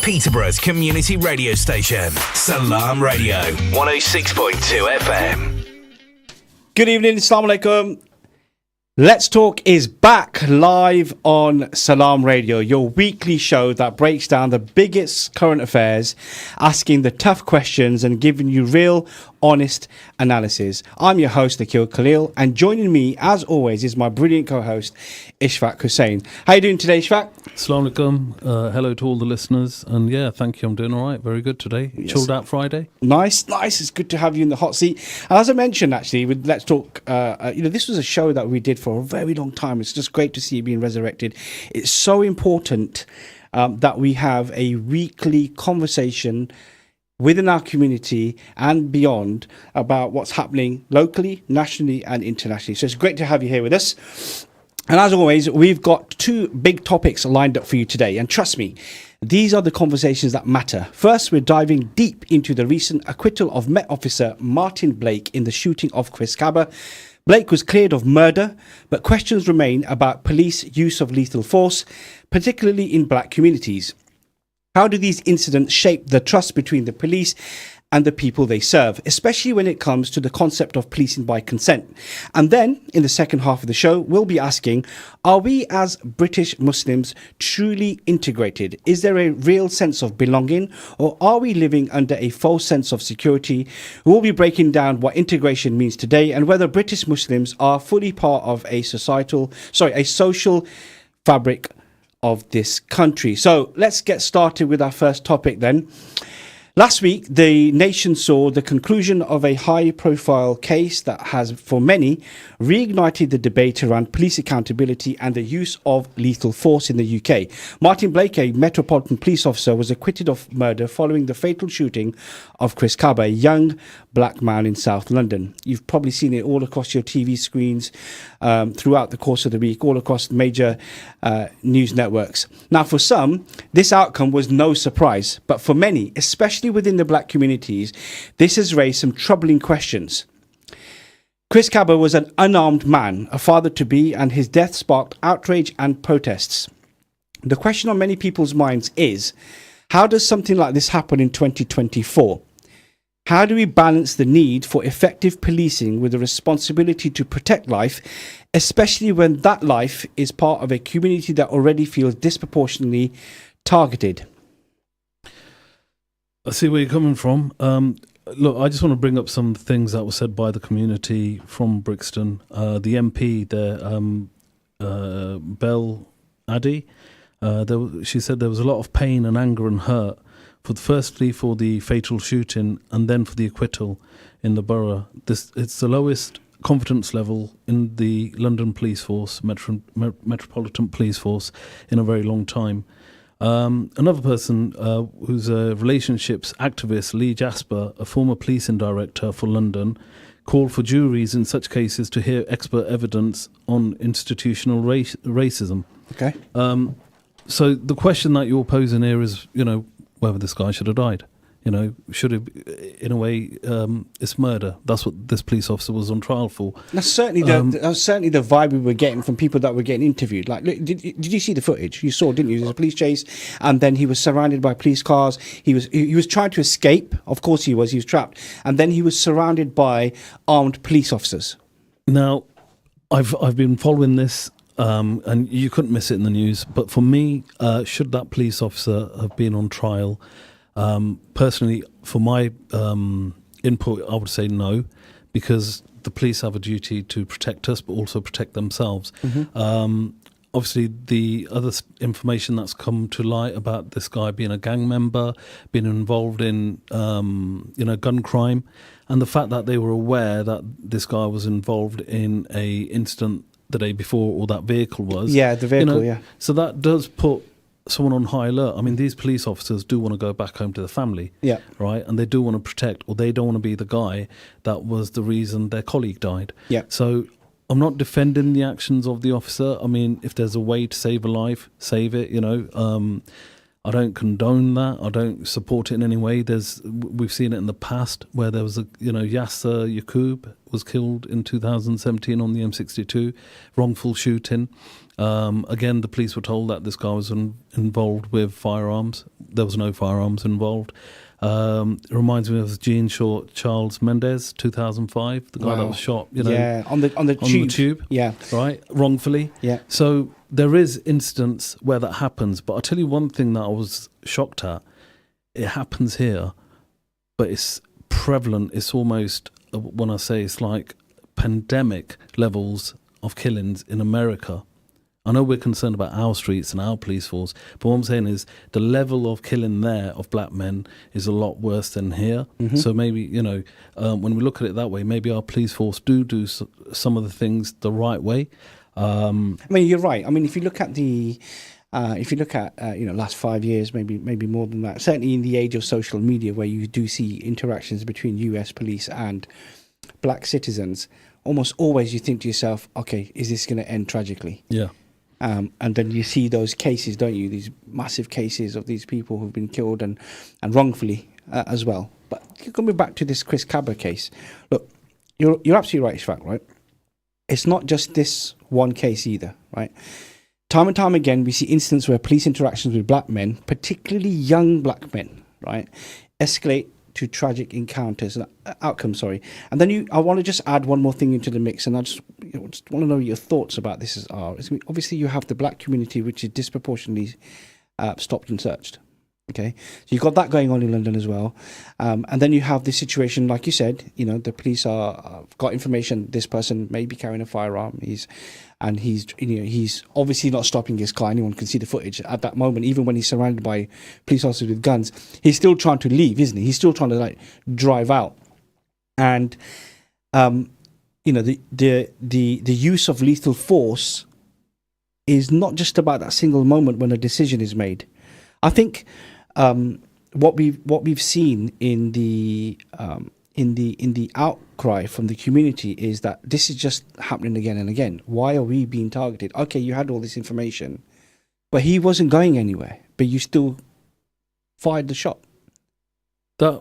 Peterborough's community radio station, Salam Radio, 106.2 FM. Good evening, Assalamu alaikum. Let's Talk is back live on Salam Radio, your weekly show that breaks down the biggest current affairs, asking the tough questions and giving you real, honest analysis. I'm your host, Akeel Khalil, and joining me, as always, is my brilliant co-host, Ishfaq Hussain. How are you doing today, Ishfaq? Assalamu alaikum. Hello to all the listeners. And yeah, thank you. I'm doing all right. Very good today. Yes. Chilled out Friday. Nice. It's good to have you in the hot seat. And as I mentioned, actually, with Let's Talk, this was a show that we did for a very long time. It's just great to see it being resurrected. It's so important that we have a weekly conversation within our community and beyond about what's happening locally, nationally and internationally. So it's great to have you here with us. And as always, we've got two big topics lined up for you today. And trust me, these are the conversations that matter. First, we're diving deep into the recent acquittal of Met Officer Martin Blake in the shooting of Chris Kaba. Blake was cleared of murder, but questions remain about police use of lethal force, particularly in black communities. How do these incidents shape the trust between the police and the people they serve, especially when it comes to the concept of policing by consent? And then, in the second half of the show, we'll be asking, are we as British Muslims truly integrated? Is there a real sense of belonging, or are we living under a false sense of security? We'll be breaking down what integration means today and whether British Muslims are fully part of a social fabric of this country. So let's get started with our first topic then. Last week, the nation saw the conclusion of a high-profile case that has, for many, reignited the debate around police accountability and the use of lethal force in the UK. Martin Blake, a Metropolitan Police officer, was acquitted of murder following the fatal shooting of Chris Kaba, a young black man in South London. You've probably seen it all across your TV screens throughout the course of the week, all across major news networks. Now, for some, this outcome was no surprise, but for many, especially within the black communities, this has raised some troubling questions. Chris Kaba was an unarmed man, a father-to-be, and his death sparked outrage and protests. The question on many people's minds is, how does something like this happen in 2024? How do we balance the need for effective policing with the responsibility to protect life, especially when that life is part of a community that already feels disproportionately targeted? I see where you're coming from. Look, I just want to bring up some things that were said by the community from Brixton. The MP there, Belle Addy, she said there was a lot of pain and anger and hurt, firstly for the fatal shooting and then for the acquittal in the borough. It's the lowest confidence level in the London Police Force, Metropolitan Police Force, in a very long time. Another person who's a relationships activist, Lee Jasper, a former policing director for London, called for juries in such cases to hear expert evidence on institutional racism. Okay. So the question that you're posing here is, whether this guy should have died. Should it, in a way, it's murder. That's what this police officer was on trial for. That's certainly the vibe we were getting from people that were getting interviewed. Like, look, did you see the footage? You saw, didn't you? There's a police chase, and then he was surrounded by police cars. He was trying to escape. Of course, he was trapped, and then he was surrounded by armed police officers. Now, I've been following this. And you couldn't miss it in the news. But for me, should that police officer have been on trial? Personally, for my input, I would say no, because the police have a duty to protect us, but also protect themselves. Mm-hmm. Obviously, the other information that's come to light about this guy being a gang member, being involved in gun crime, and the fact that they were aware that this guy was involved in a incident the day before, or that vehicle was. Yeah, the vehicle, yeah. So that does put someone on high alert. I mean, these police officers do want to go back home to the family, yeah, right? And they do want to protect, or they don't want to be the guy that was the reason their colleague died. Yeah. So I'm not defending the actions of the officer. I mean, if there's a way to save a life, save it, I don't condone that. I don't support it in any way. We've seen it in the past where there was Yasser Yaqub was killed in 2017 on the M62, wrongful shooting. Again, the police were told that this guy was involved with firearms. There was no firearms involved. It reminds me of Jean Charles Mendez, 2005, the guy that was shot. On the tube. Yeah, right, wrongfully. Yeah. So there is instance where that happens, but I'll tell you one thing that I was shocked at. It happens here, but it's prevalent. It's almost, when I say it's like pandemic levels of killings in America. I know we're concerned about our streets and our police force, but what I'm saying is the level of killing there of black men is a lot worse than here. Mm-hmm. So maybe, when we look at it that way, maybe our police force do some of the things the right way. I mean, you're right. I mean, if you look at last 5 years, maybe more than that, certainly in the age of social media where you do see interactions between US police and black citizens, almost always you think to yourself, okay, is this going to end tragically? Yeah. And then you see those cases, don't you? These massive cases of these people who've been killed and wrongfully as well. But coming back to this Chris Cabba case, look, you're absolutely right, Ishfaq, right? It's not just this one case either, right? Time and time again, we see instances where police interactions with black men, particularly young black men, right, escalate to tragic encounters and outcomes. And then I want to just add one more thing into the mix, and I just want to know your thoughts about this. Obviously, you have the black community, which is disproportionately stopped and searched. Okay, so you've got that going on in London as well, and then you have this situation, like you said, the police got information this person may be carrying a firearm. He's obviously not stopping his car. Anyone can see the footage at that moment. Even when he's surrounded by police officers with guns, he's still trying to leave, isn't he? He's still trying to drive out, and the use of lethal force is not just about that single moment when a decision is made. I think what we've seen in the outcry from the community is that this is just happening again and again. Why are we being targeted? Okay, you had all this information, but he wasn't going anywhere, but you still fired the shot. I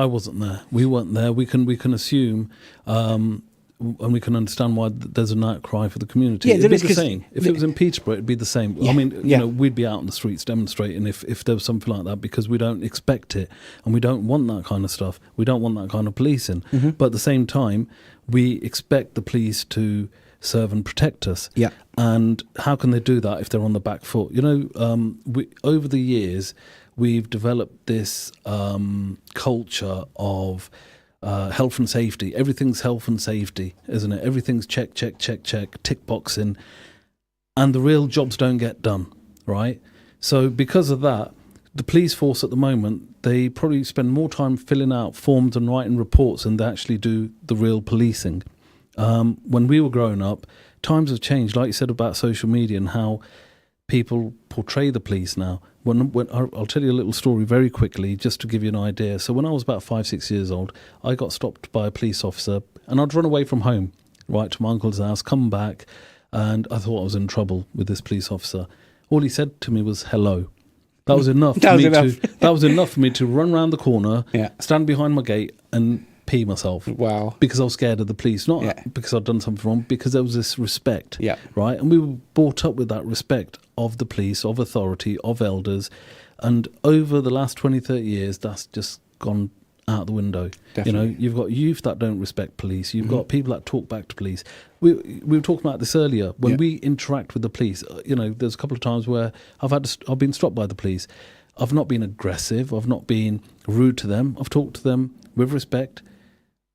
wasn't there. We weren't there. We can assume, and we can understand why there's an outcry for the community. Yeah, it'd be the same. If it was in Peterborough, it'd be the same. Yeah, I mean, we'd be out on the streets demonstrating if there was something like that, because we don't expect it and we don't want that kind of stuff. We don't want that kind of policing. Mm-hmm. But at the same time, we expect the police to serve and protect us. Yeah. And how can they do that if they're on the back foot? Over the years, we've developed this culture of health and safety. Everything's health and safety, isn't it? Everything's check, tick boxing, and the real jobs don't get done, right? So because of that, the police force at the moment, they probably spend more time filling out forms and writing reports than they actually do the real policing. When we were growing up, times have changed, like you said about social media and how people portray the police now. When I'll tell you a little story very quickly, just to give you an idea. So when I was about 5-6 years old, I got stopped by a police officer, and I'd run away from home, right to my uncle's house, come back, and I thought I was in trouble with this police officer. All he said to me was hello. That was enough. That was enough for me to run around the corner, stand behind my gate, and pee myself. Wow. Because I was scared of the police, not because I'd done something wrong, because there was this respect, right? And we were brought up with that respect of the police, of authority, of elders, and over the last 20-30 years, that's just gone out the window. Definitely. You've got youth that don't respect police. You've got people that talk back to police. We were talking about this earlier. When we interact with the police, there's a couple of times where I've been stopped by the police. I've not been aggressive. I've not been rude to them. I've talked to them with respect,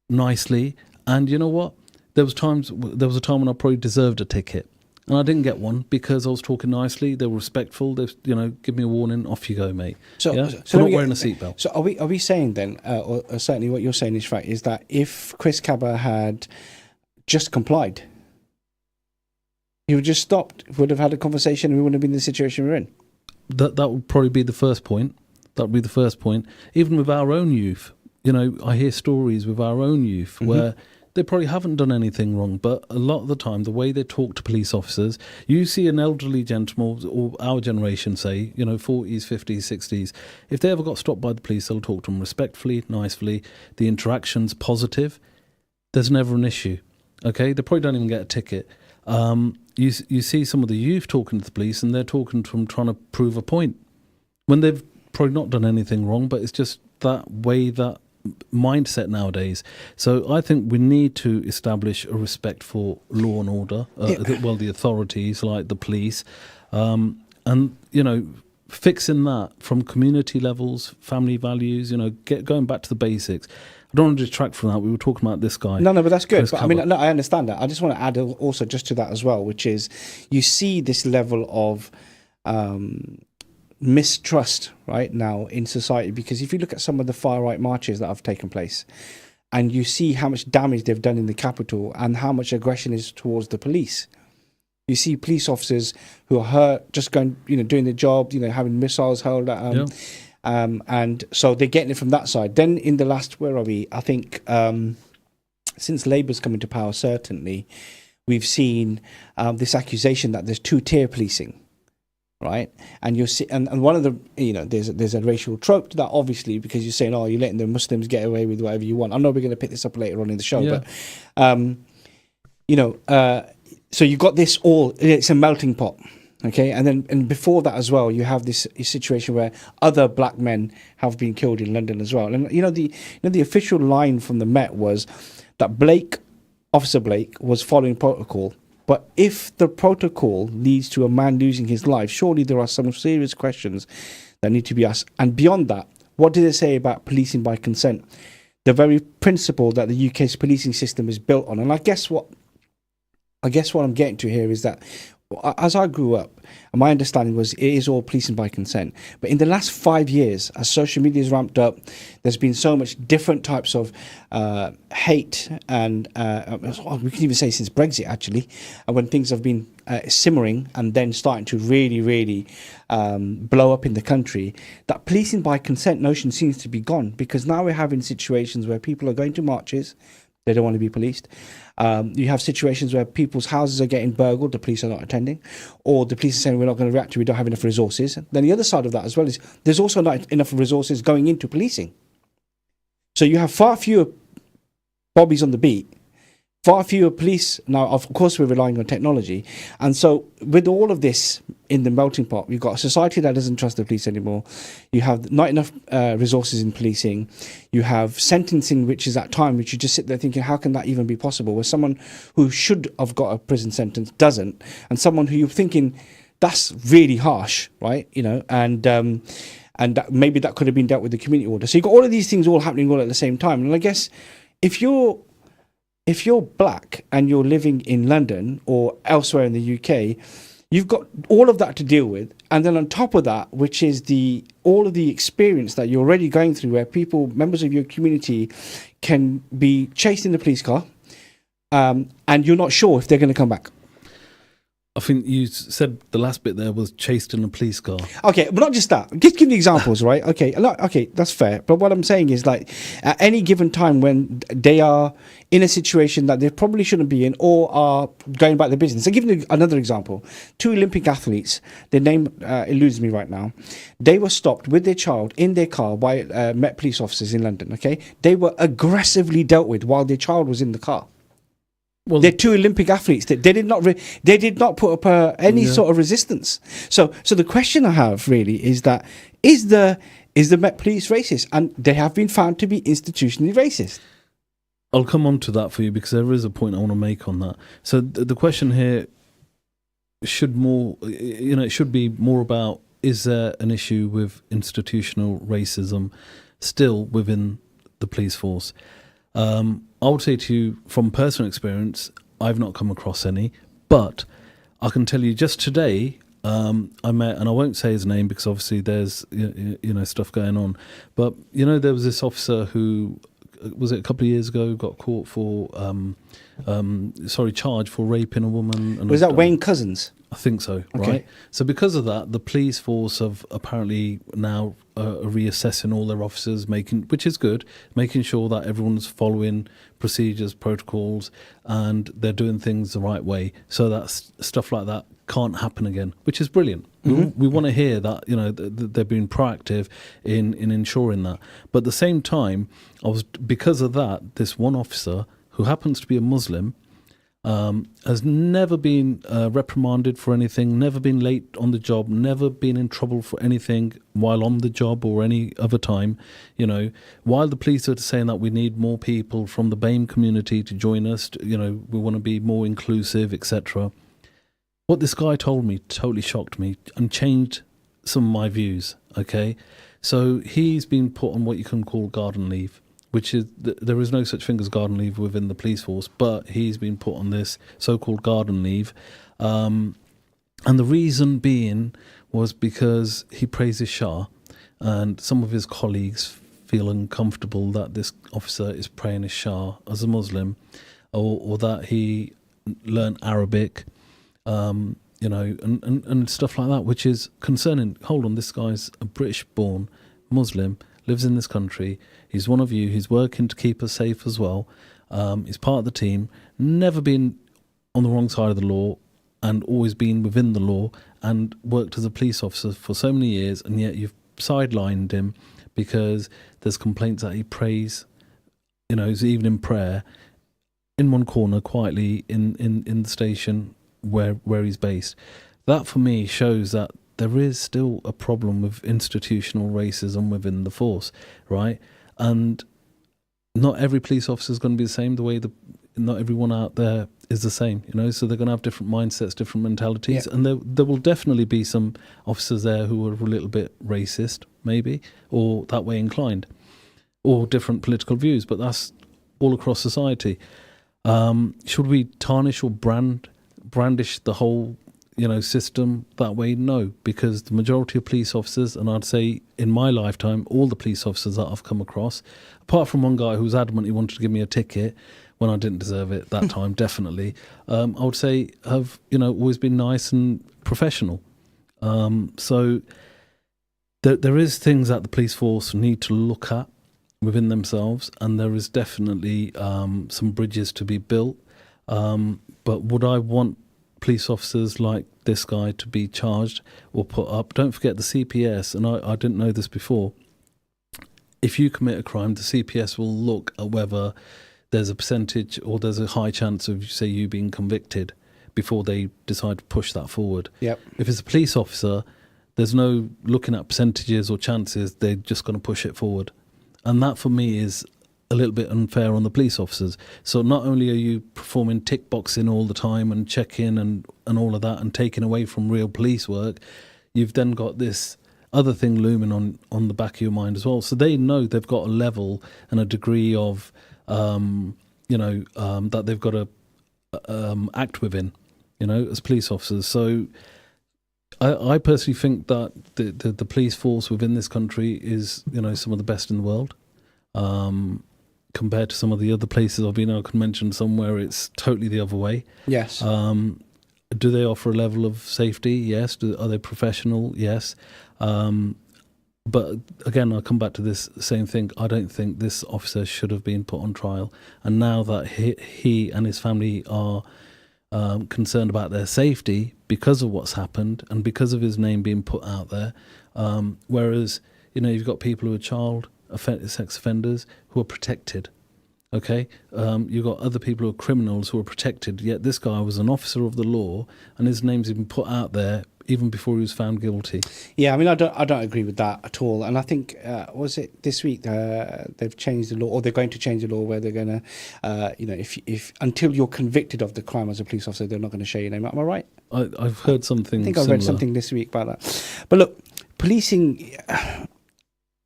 nicely, and you know what? There was a time when I probably deserved a ticket, and I didn't get one because I was talking nicely. They were respectful. They, give me a warning. Off you go, mate. So not wearing a seatbelt. So are we saying then, or certainly what you're saying is right, is that if Chris Cabba had just complied, he would just stopped, would have had a conversation, and we wouldn't have been in the situation we're in. That would probably be the first point. That would be the first point. Even with our own youth. I hear stories with our own youth where they probably haven't done anything wrong, but a lot of the time, the way they talk to police officers, you see an elderly gentleman, or our generation, say, 40s, 50s, 60s, if they ever got stopped by the police, they'll talk to them respectfully, nicely, the interaction's positive, there's never an issue, okay? They probably don't even get a ticket. You see some of the youth talking to the police, and they're talking to them trying to prove a point, when they've probably not done anything wrong, but it's just that way, that mindset nowadays. So I think we need to establish a respect for law and order, the authorities like the police, and fixing that from community levels, family values, going back to the basics. I don't want to detract from that. We were talking about this guy. No, but that's good. But, I understand that. I just want to add also just to that as well, which is you see this level of mistrust right now in society, because if you look at some of the far right marches that have taken place, and you see how much damage they've done in the capital and how much aggression is towards the police, you see police officers who are hurt, just going, doing their job, having missiles hurled at them, and so they're getting it from that side. Then in the last, where are we? I think since Labour's come into power, certainly we've seen this accusation that there's two-tier policing. Right, and you'll see, and one of the, there's a racial trope to that, obviously, because you're saying, you're letting the Muslims get away with whatever you want. I know we're going to pick this up later on in the show, but so you've got this it's a melting pot, okay, and before that as well, you have this situation where other black men have been killed in London as well, and the official line from the Met was that Officer Blake was following protocol. But if the protocol leads to a man losing his life, surely there are some serious questions that need to be asked. And beyond that, what do they say about policing by consent? The very principle that the UK's policing system is built on. And I guess what I'm getting to here is that as I grew up, my understanding was it is all policing by consent. But in the last 5 years, as social media has ramped up, there's been so much different types of hate, and we can even say since Brexit, actually, when things have been simmering and then starting to really, really blow up in the country, that policing by consent notion seems to be gone, because now we're having situations where people are going to marches, they don't want to be policed. You have situations where people's houses are getting burgled, the police are not attending, or the police are saying we're not going to react to it, we don't have enough resources. Then the other side of that as well is there's also not enough resources going into policing. So you have far fewer bobbies on the beat, far fewer police. Now, of course, we're relying on technology. And so with all of this in the melting pot, you've got a society that doesn't trust the police anymore. You have not enough resources in policing. You have sentencing, which is at time, which you just sit there thinking, how can that even be possible? Where someone who should have got a prison sentence doesn't, and someone who you're thinking, that's really harsh, right? And that maybe that could have been dealt with the community order. So you've got all of these things all happening all at the same time. And I guess if you're black and you're living in London or elsewhere in the UK, you've got all of that to deal with. And then on top of that, which is all of the experience that you're already going through, where members of your community can be chased in the police car, and you're not sure if they're going to come back. I think you said the last bit there was chased in a police car. Okay, but not just that. Just give me examples, right? Okay, that's fair. But what I'm saying is, like, at any given time when they are in a situation that they probably shouldn't be in, or are going about their business. I'll give you another example. 2 Olympic athletes, their name eludes me right now. They were stopped with their child in their car by Met police officers in London, okay? They were aggressively dealt with while their child was in the car. Well, they're 2 Olympic athletes. They did not put up any sort of resistance. So the question I have really is that is the Met Police racist? And they have been found to be institutionally racist. I'll come on to that for you, because there is a point I want to make on that. So the question here should be more about, is there an issue with institutional racism still within the police force? I would say to you, from personal experience, I've not come across any, but I can tell you just today, I met, and I won't say his name because obviously there's stuff going on, but there was this officer who, was it a couple of years ago, got caught for charged for raping a woman. And was that Wayne Couzens? I think so, okay. Right? So because of that, the police force have apparently now reassessing all their officers, which is good, making sure that everyone's following procedures, protocols, and they're doing things the right way, so that stuff like that can't happen again, which is brilliant. We want to hear that, they're being proactive in ensuring that. But at the same time, because of that, this one officer who happens to be a Muslim, has never been reprimanded for anything, never been late on the job, never been in trouble for anything while on the job or any other time. While the police are saying that we need more people from the BAME community to join us, we want to be more inclusive, etc. What this guy told me totally shocked me and changed some of my views, okay? So he's been put on what you can call garden leave, which is, there is no such thing as garden leave within the police force, but he's been put on this so-called garden leave. And the reason being was because he praises Shah, and some of his colleagues feel uncomfortable that this officer is praying his Shah as a Muslim, or that he learned Arabic, and stuff like that, which is concerning. Hold on, this guy's a British-born Muslim, lives in this country. He's one of you. He's working to keep us safe as well. He's part of the team, never been on the wrong side of the law, and always been within the law, and worked as a police officer for so many years, and yet you've sidelined him because there's complaints that he prays, he's even in prayer in one corner quietly in the station where he's based. That for me shows that there is still a problem with institutional racism within the force, right? And not every police officer is going to be the same, the way not everyone out there is the same, so they're going to have different mindsets, different mentalities. And there will definitely be some officers there who are a little bit racist, maybe, or that way inclined, or different political views, but that's all across society. Should we tarnish or brandish the whole system that way? No, because the majority of police officers, and I'd say in my lifetime, all the police officers that I've come across, apart from one guy who was adamant he wanted to give me a ticket when I didn't deserve it that time, definitely, I would say have, always been nice and professional. So there is things that the police force need to look at within themselves, and there is definitely some bridges to be built. But would I want police officers like this guy to be charged or put up? Don't forget the CPS, and I didn't know this before. If you commit a crime, the CPS will look at whether there's a percentage or there's a high chance of, say, you being convicted before they decide to push that forward. Yep. If it's a police officer, there's no looking at percentages or chances, they're just going to push it forward. And that for me is a little bit unfair on the police officers. So not only are you performing tick boxing all the time and check-in and all of that and taking away from real police work, you've then got this other thing looming on the back of your mind as well. So they know they've got a level and a degree of, that they've got to act within, as police officers. So I personally think that the police force within this country is, some of the best in the world. Compared to some of the other places I've been, I could mention somewhere it's totally the other way. Yes. Do they offer a level of safety? Yes. Are they professional? Yes. But again, I'll come back to this same thing. I don't think this officer should have been put on trial. And now that he and his family are concerned about their safety because of what's happened and because of his name being put out there, whereas, you've got people who are child sex offenders who are protected. Okay, you've got other people who are criminals who are protected. Yet this guy was an officer of the law, and his name's been put out there even before he was found guilty. Yeah, I mean, I don't agree with that at all. And I think was it this week they've changed the law, or they're going to change the law where they're going to, if until you're convicted of the crime as a police officer, they're not going to share your name. Am I right? I've heard something. I think I read something this week about that. But look, policing.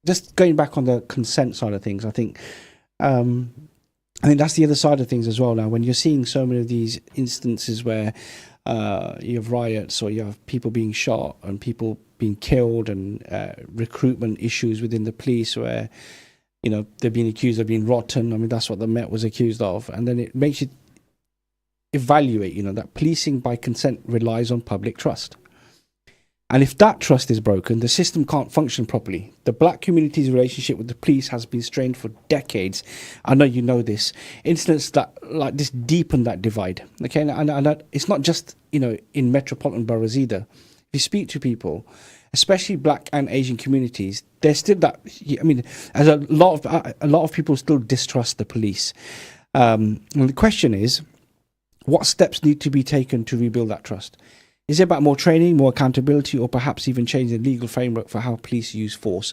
Just going back on the consent side of things, I think that's the other side of things as well now. When you're seeing so many of these instances where you have riots or you have people being shot and people being killed and recruitment issues within the police where, they're being accused of being rotten. I mean, that's what the Met was accused of. And then it makes you evaluate, that policing by consent relies on public trust. And if that trust is broken, the system can't function properly. The black community's relationship with the police has been strained for decades. I know you know this. Incidents that like this deepen that divide. Okay, and it's not just in metropolitan boroughs either. If you speak to people, especially black and Asian communities, there's still that. I mean, as a lot of people still distrust the police. And the question is, what steps need to be taken to rebuild that trust? Is it about more training, more accountability, or perhaps even changing the legal framework for how police use force?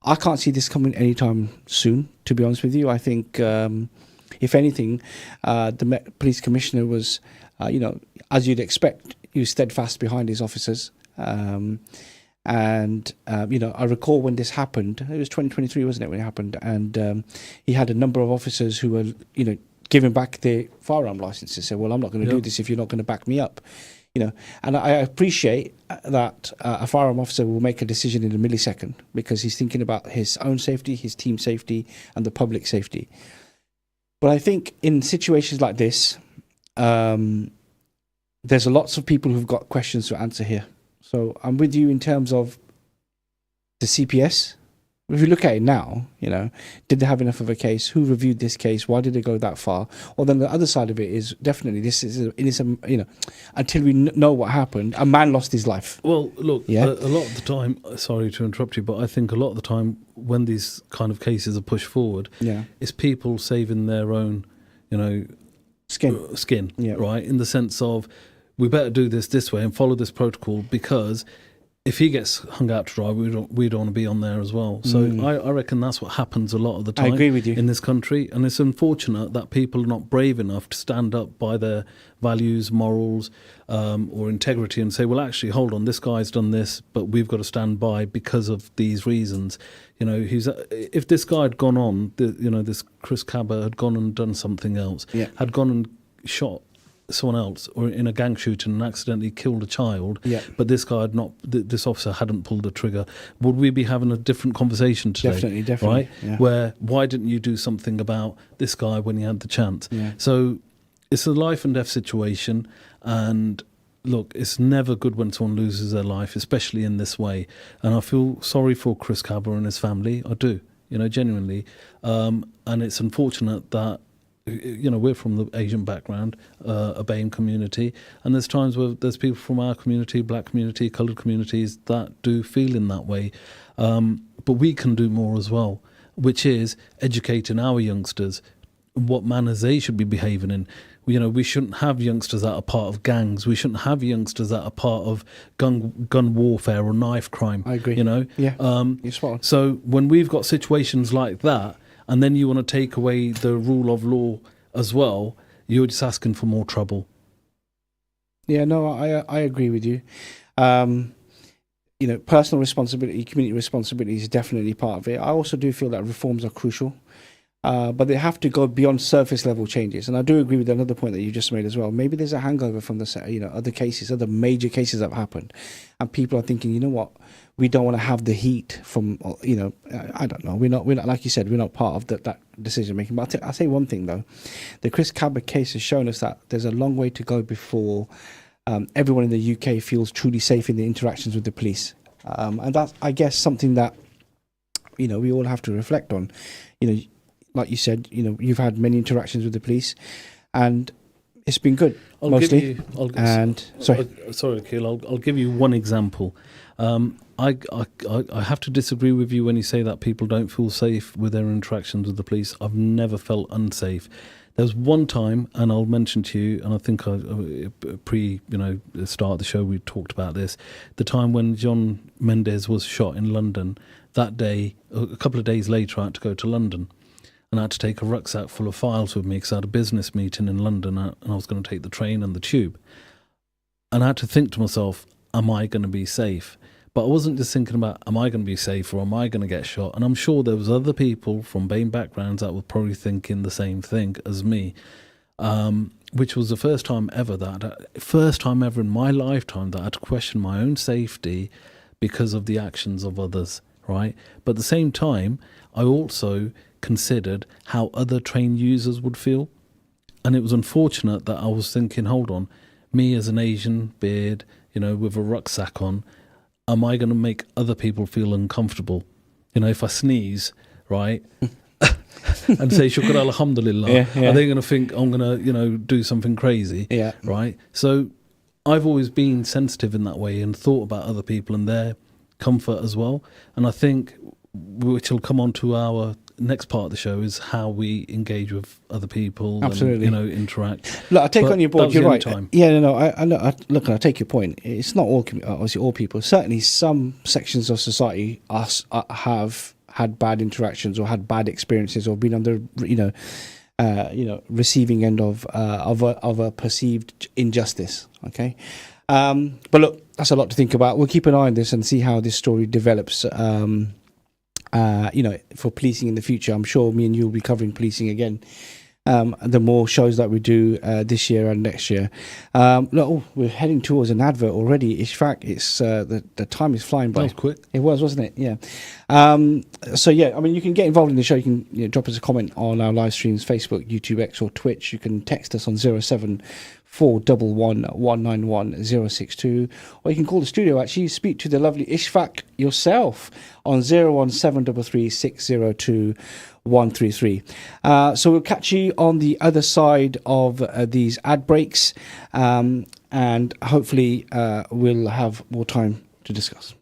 I can't see this coming anytime soon, to be honest with you. I think, if anything, the police commissioner was, as you'd expect, he was steadfast behind his officers. I recall when this happened, it was 2023, wasn't it, when it happened? And he had a number of officers who were, giving back their firearm licenses. Said, well, I'm not going to do this if you're not going to back me up. And I appreciate that a firearm officer will make a decision in a millisecond because he's thinking about his own safety, his team safety, and the public safety. But I think in situations like this, there's lots of people who've got questions to answer here. So I'm with you in terms of the CPS. If you look at it now, did they have enough of a case? Who reviewed this case? Why did they go that far? Or then the other side of it is definitely until we know what happened, a man lost his life. Well, look, a lot of the time, sorry to interrupt you, but I think a lot of the time when these kind of cases are pushed forward, it's people saving their own, skin, right? In the sense of, we better do this way and follow this protocol because if he gets hung out to dry, we don't want to be on there as well. So I reckon that's what happens a lot of the time. I agree with you. In this country. And it's unfortunate that people are not brave enough to stand up by their values, morals, or integrity and say, well, actually, hold on, this guy's done this, but we've got to stand by because of these reasons. If this guy had gone on, this Chris Cabba had gone and done something else, had gone and shot someone else or in a gang shooting and accidentally killed a child, but this guy had not, this officer hadn't pulled the trigger, would we be having a different conversation today? Definitely, right? Yeah. Where, why didn't you do something about this guy when you had the chance? So it's a life and death situation, and look, it's never good when someone loses their life, especially in this way. And I feel sorry for Chris Cabba and his family. I do, genuinely. And it's unfortunate that we're from the Asian background, a BAME community, and there's times where there's people from our community, black community, coloured communities that do feel in that way. But we can do more as well, which is educating our youngsters what manners they should be behaving in. We shouldn't have youngsters that are part of gangs. We shouldn't have youngsters that are part of gun warfare or knife crime. I agree. You're spot on. So when we've got situations like that, and then you want to take away the rule of law as well, you're just asking for more trouble. Yeah, no, I agree with you. Personal responsibility, community responsibility is definitely part of it. I also do feel that reforms are crucial, but they have to go beyond surface level changes. And I do agree with another point that you just made as well. Maybe there's a hangover from the other cases, other major cases that have happened, and people are thinking, you know what, we don't want to have the heat from, I don't know. We're not like you said, we're not part of that decision making. But I'll say one thing though, the Chris Cabba case has shown us that there's a long way to go before everyone in the UK feels truly safe in the interactions with the police, and that's, I guess, something that we all have to reflect on. Like you said, you've had many interactions with the police, and it's been good mostly. Sorry, Akeel. I'll give you one example. I have to disagree with you when you say that people don't feel safe with their interactions with the police. I've never felt unsafe. There was one time, and I'll mention to you, and I think the start of the show we talked about this, the time when John Mendes was shot in London. That day, a couple of days later, I had to go to London. And I had to take a rucksack full of files with me because I had a business meeting in London and I was going to take the train and the tube. And I had to think to myself, am I going to be safe? But I wasn't just thinking about, am I going to be safe or am I going to get shot? And I'm sure there was other people from BAME backgrounds that were probably thinking the same thing as me, which was the first time ever in my lifetime that I had to question my own safety because of the actions of others, right? But at the same time, I also considered how other train users would feel. And it was unfortunate that I was thinking, hold on, me as an Asian beard, with a rucksack on, am I going to make other people feel uncomfortable? You know, if I sneeze, right, and say shukr alhamdulillah, are they going to think I'm going to, you know, do something crazy? Yeah. Right. So I've always been sensitive in that way and thought about other people and their comfort as well. And I think, which will come on to our next part of the show, is how we engage with other people. Absolutely. And, you know, interact. Look, I take But on your board. that was You're the only right. time. Yeah, no. I take your point. It's not all, obviously, all people. Certainly, some sections of society have had bad interactions or had bad experiences or been on the, receiving end of a perceived injustice. Okay, but look, that's a lot to think about. We'll keep an eye on this and see how this story develops. For policing in the future. I'm sure me and you will be covering policing again. The more shows that we do this year and next year. We're heading towards an advert already. Ishfaq, it's the time is flying by. That was quick. It was, wasn't it? Yeah. You can get involved in the show. You can drop us a comment on our live streams, Facebook, YouTube, X, or Twitch. You can text us on 07411191062, or you can call the studio. Actually, speak to the lovely Ishfaq yourself on 01733602133. So we'll catch you on the other side of these ad breaks, and hopefully we'll have more time to discuss.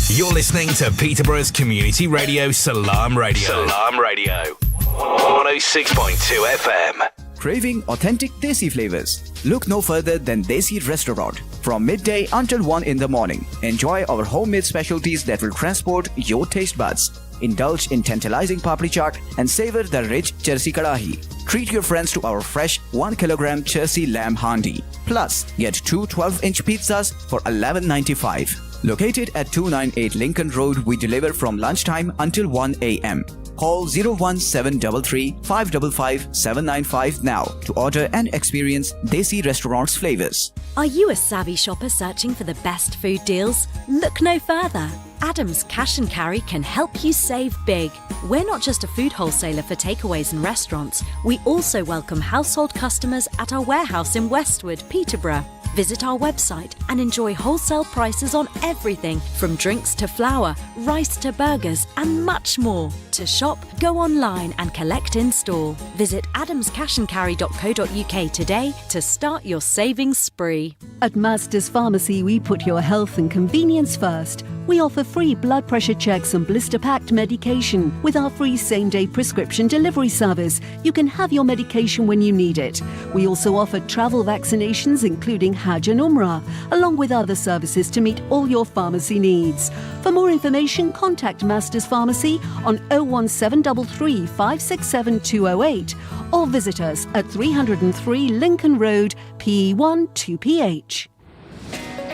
You're listening to Peterborough's community radio, Salam Radio. Salam Radio. 106.2 FM. Craving authentic Desi flavors? Look no further than Desi Restaurant. From midday until 1 in the morning, enjoy our homemade specialties that will transport your taste buds. Indulge in tantalizing papri chaat and savor the rich Chersi Kadahi. Treat your friends to our fresh 1 kilogram Chersi lamb handi. Plus, get 2 12-inch pizzas for $11.95. Located at 298 Lincoln Road, we deliver from lunchtime until 1 a.m. Call 01733 555 795 now to order and experience Desi Restaurant's flavors. Are you a savvy shopper searching for the best food deals? Look no further. Adams Cash and Carry can help you save big. We're not just a food wholesaler for takeaways and restaurants. We also welcome household customers at our warehouse in Westwood, Peterborough. Visit our website and enjoy wholesale prices on everything from drinks to flour, rice to burgers, and much more. To shop, go online and collect in store. Visit adamscashandcarry.co.uk today to start your savings spree. At Master's Pharmacy, we put your health and convenience first. We offer free blood pressure checks and blister-packed medication. With our free same-day prescription delivery service, you can have your medication when you need it. We also offer travel vaccinations, including Hajj and Umrah, along with other services to meet all your pharmacy needs. For more information, contact Master's Pharmacy on 01733 567 208 or visit us at 303 Lincoln Road, PE1 2PH.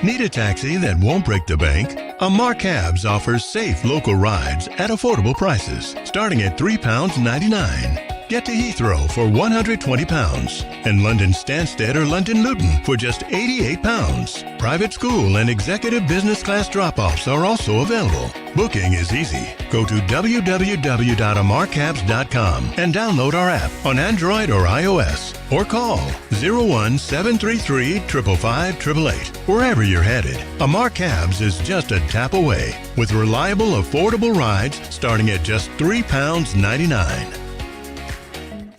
Need a taxi that won't break the bank? Amar Cabs offers safe local rides at affordable prices, starting at £3.99. Get to Heathrow for £120 and London Stansted or London Luton for just £88. Private school and executive business class drop-offs are also available. Booking is easy. Go to www.amarcabs.com and download our app on Android or iOS, or call 01733 555 888. Wherever you're headed, Amar Cabs is just a tap away with reliable, affordable rides starting at just £3.99.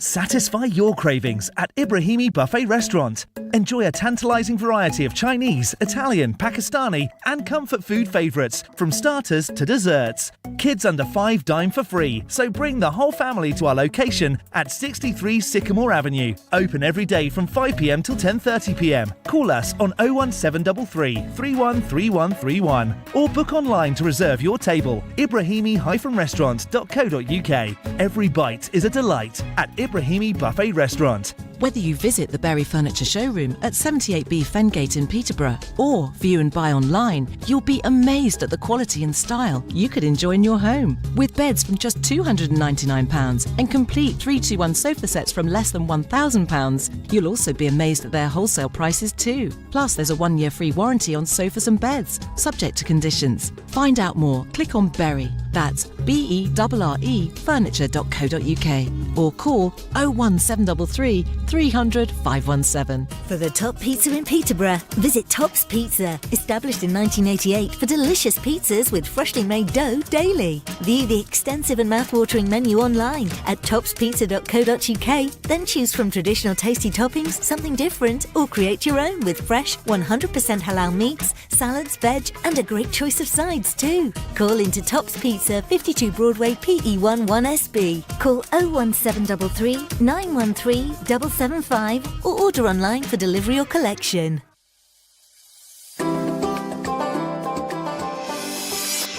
Satisfy your cravings at Ibrahimi Buffet Restaurant. Enjoy a tantalizing variety of Chinese, Italian, Pakistani and comfort food favourites from starters to desserts. Kids under 5 dine for free, so bring the whole family to our location at 63 Sycamore Avenue. Open every day from 5 p.m. till 10:30 p.m. Call us on 01733 313131 or book online to reserve your table. Ibrahimi-restaurant.co.uk. Every bite is a delight at Ibrahimi Buffet Restaurant. Whether you visit the Berry Furniture Showroom at 78B Fengate in Peterborough or view and buy online, you'll be amazed at the quality and style you could enjoy in your home. With beds from just £299 and complete 3-2-1 sofa sets from less than £1,000, you'll also be amazed at their wholesale prices too. Plus, there's a 1-year free warranty on sofas and beds, subject to conditions. Find out more, click on Berry, that's BERRE furniture.co.uk or call 01733 300 517. For the top pizza in Peterborough, visit Top's Pizza, established in 1988 for delicious pizzas with freshly made dough daily. View the extensive and mouth-watering menu online at topspizza.co.uk, then choose from traditional tasty toppings, something different, or create your own with fresh 100% halal meats, salads, veg, and a great choice of sides too. Call into Top's Pizza, 52 Broadway, PE1 1SB. Call 01733 913 775 or order online for delivery or collection.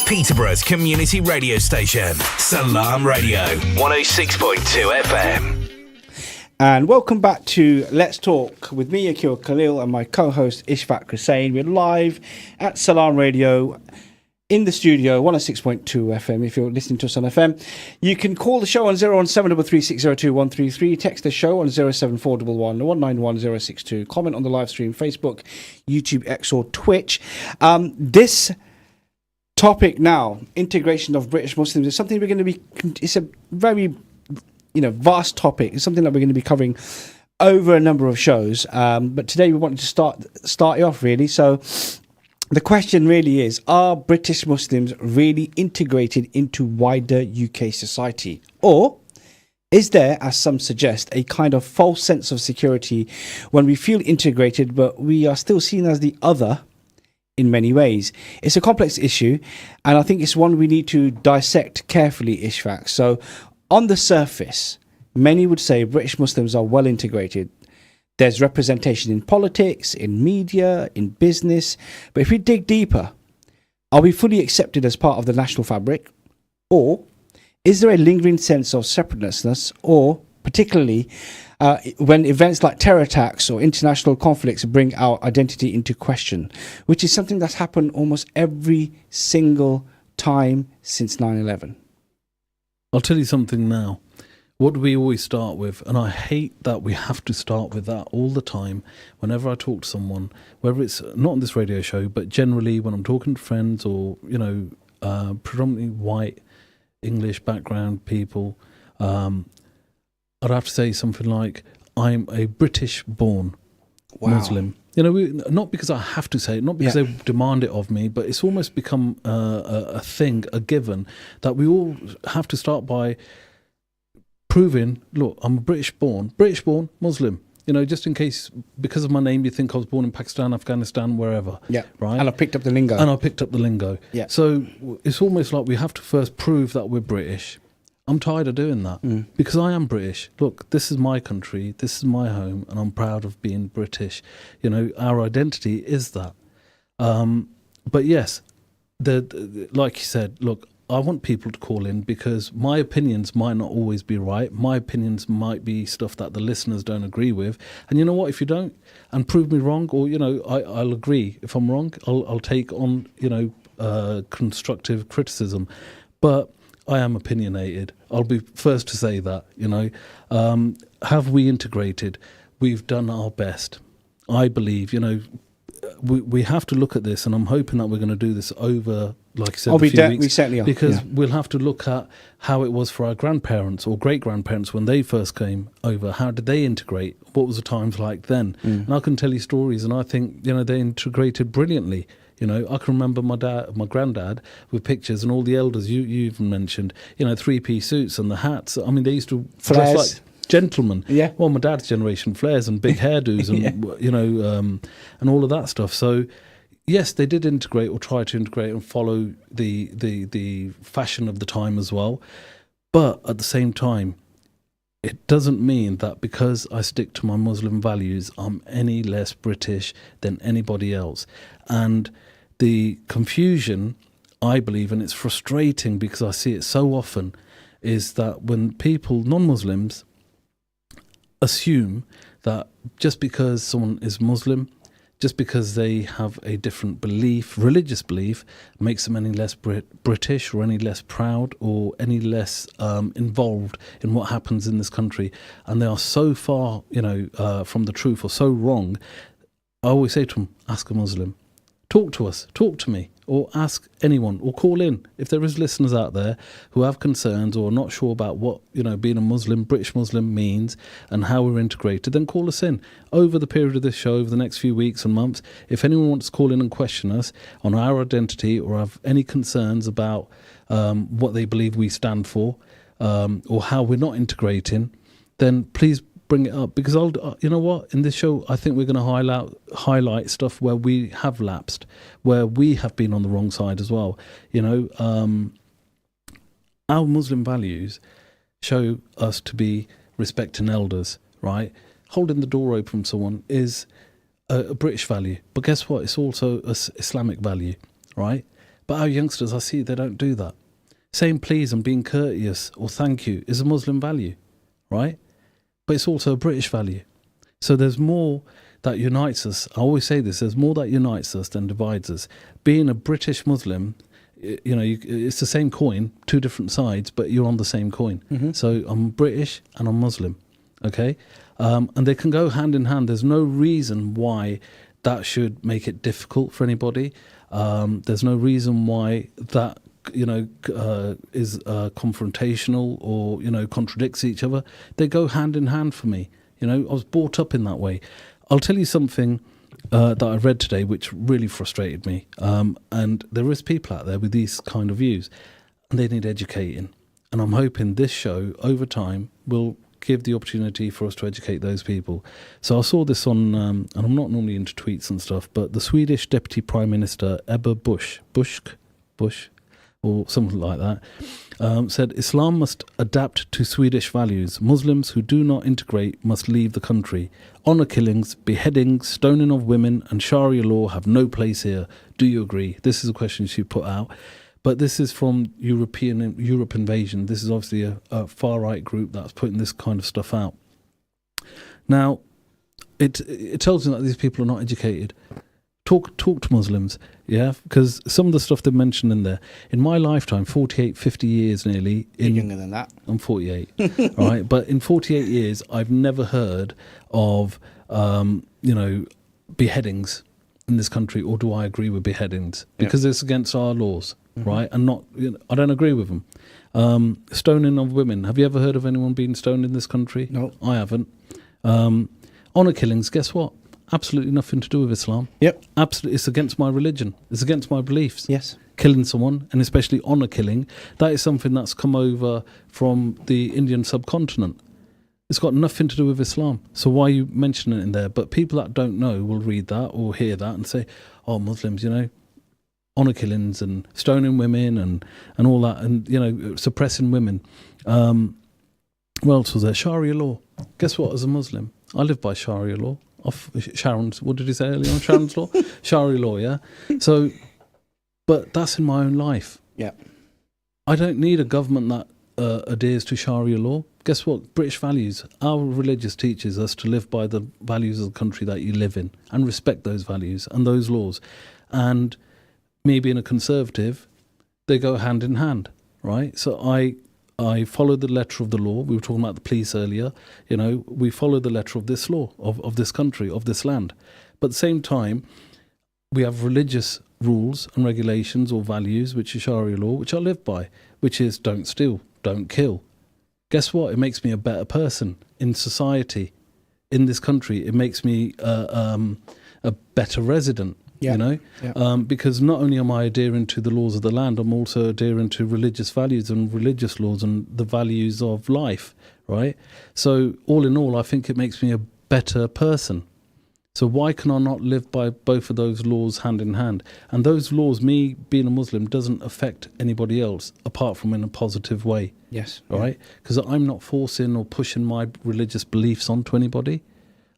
Peterborough's community radio station, Salam Radio, 106.2 FM. And welcome back to Let's Talk with me, Akeel Khalil, and my co-host Ishfaq Hussain. We're live at Salam Radio in the studio, 106.2 FM. If you're listening to us on FM, you can call the show on 01733602133. Text the show on 07411191062. Comment on the live stream, Facebook, YouTube, X, or Twitch. This topic now, integration of British Muslims, is something we're going to be. It's a very vast topic. It's something that we're going to be covering over a number of shows. But today we wanted to start it off really. So the question really is, are British Muslims really integrated into wider UK society? Or is there, as some suggest, a kind of false sense of security when we feel integrated, but we are still seen as the other in many ways? It's a complex issue, and I think it's one we need to dissect carefully, Ishfaq. So on the surface, many would say British Muslims are well integrated. There's representation in politics, in media, in business. But if we dig deeper, are we fully accepted as part of the national fabric? Or is there a lingering sense of separateness, or particularly when events like terror attacks or international conflicts bring our identity into question, which is something that's happened almost every single time since 9/11? I'll tell you something now. What do we always start with? And I hate that we have to start with that all the time. Whenever I talk to someone, whether it's not on this radio show, but generally when I'm talking to friends or, predominantly white English background people, I'd have to say something like, I'm a British-born Muslim. Not because I have to say it, not because they demand it of me, but it's almost become a thing, a given, that we all have to start by proving, look, I'm a British-born Muslim. Just in case, because of my name, you think I was born in Pakistan, Afghanistan, wherever. Yeah. Right. And I picked up the lingo. Yeah. So it's almost like we have to first prove that we're British. I'm tired of doing that because I am British. Look, this is my country, this is my home, and I'm proud of being British. Our identity is that. But yes, like you said, look, I want people to call in because my opinions might not always be right. My opinions might be stuff that the listeners don't agree with. And you know what? If you don't, and prove me wrong, or I'll agree. If I'm wrong, I'll take on constructive criticism. But I am opinionated. I'll be first to say that. Have we integrated? We've done our best. I believe. We have to look at this, and I'm hoping that we're going to do this over, like I said, a few weeks. We certainly are. Because we'll have to look at how it was for our grandparents or great-grandparents when they first came over. How did they integrate? What was the times like then? And I can tell you stories, and I think, they integrated brilliantly. I can remember my granddad with pictures, and all the elders you even mentioned, three-piece suits and the hats. I mean, they used to dress like gentlemen. Yeah. Well, my dad's generation, flares and big hairdos and, and all of that stuff. So, yes, they did integrate or try to integrate and follow the fashion of the time as well. But at the same time, it doesn't mean that because I stick to my Muslim values, I'm any less British than anybody else. And the confusion, I believe, and it's frustrating because I see it so often, is that when people, non-Muslims, assume that just because someone is Muslim, just because they have a different belief, religious belief, makes them any less British or any less proud or any less involved in what happens in this country. And they are so far, from the truth or so wrong. I always say to them, ask a Muslim. Talk to us. Talk to me. or ask anyone, or call in. If there is listeners out there who have concerns or are not sure about what, being a Muslim, British Muslim means and how we're integrated, then call us in. Over the period of this show, over the next few weeks and months, if anyone wants to call in and question us on our identity or have any concerns about what they believe we stand for, or how we're not integrating, then please bring it up, because you know what, in this show I think we're going to highlight stuff where we have lapsed, where we have been on the wrong side as well. Our Muslim values show us to be respecting elders, right? Holding the door open from someone is a British value, but guess what, it's also a Islamic value, right? But our youngsters, I see they don't do that. Saying please and being courteous or thank you is a Muslim value, right? But it's also a British value. So there's more that unites us. I always say this, there's more that unites us than divides us. Being a British Muslim, it's the same coin, two different sides, but you're on the same coin. Mm-hmm. So I'm British and I'm Muslim, okay? And they can go hand in hand. There's no reason why that should make it difficult for anybody. There's no reason why that is confrontational or contradicts each other. They go hand in hand for me. I was brought up in that way. I'll tell you something that I read today which really frustrated me, and there is people out there with these kind of views and they need educating, and I'm hoping this show over time will give the opportunity for us to educate those people. So I saw this on and I'm not normally into tweets and stuff, but the Swedish Deputy Prime Minister Ebba Busch or something like that, said Islam must adapt to Swedish values. Muslims who do not integrate must leave the country. Honour killings, beheadings, stoning of women and Sharia law have no place here. Do you agree? This is a question she put out. But this is from Europe Invasion. This is obviously a far-right group that's putting this kind of stuff out. Now, it tells you that these people are not educated. Talk to Muslims, yeah, because some of the stuff they mentioned in there, in my lifetime, 48, 50 years nearly. You're younger than that. I'm 48, right? But in 48 years, I've never heard of, beheadings in this country, or do I agree with beheadings? Because it's against our laws, right? And not, I don't agree with them. Stoning of women. Have you ever heard of anyone being stoned in this country? No. I haven't. Honour killings, guess what? Absolutely nothing to do with Islam. Yep. Absolutely, it's against my religion. It's against my beliefs. Yes. Killing someone, and especially honour killing, that is something that's come over from the Indian subcontinent. It's got nothing to do with Islam. So why are you mentioning it in there? But people that don't know will read that or hear that and say, oh, Muslims, honour killings and stoning women and all that, and, suppressing women. What else was there? Sharia law. Guess what, as a Muslim, I live by Sharia law. Off Sharon's, what did he say earlier on? Sharon's law? Sharia law, yeah? So, but that's in my own life. Yeah. I don't need a government that adheres to Sharia law. Guess what? British values. Our religious teaches us to live by the values of the country that you live in and respect those values and those laws. And me being a conservative, they go hand in hand, right? So I follow the letter of the law. We were talking about the police earlier. We follow the letter of this law, of this country, of this land. But at the same time, we have religious rules and regulations or values, which is Sharia law, which I live by, which is don't steal, don't kill. Guess what? It makes me a better person in society, in this country. It makes me a better resident. Yeah. Because not only am I adhering to the laws of the land, I'm also adhering to religious values and religious laws and the values of life, right? So all in all, I think it makes me a better person. So why can I not live by both of those laws hand in hand? And those laws, me being a Muslim, doesn't affect anybody else apart from in a positive way. Yes. Right? Because I'm not forcing or pushing my religious beliefs onto anybody.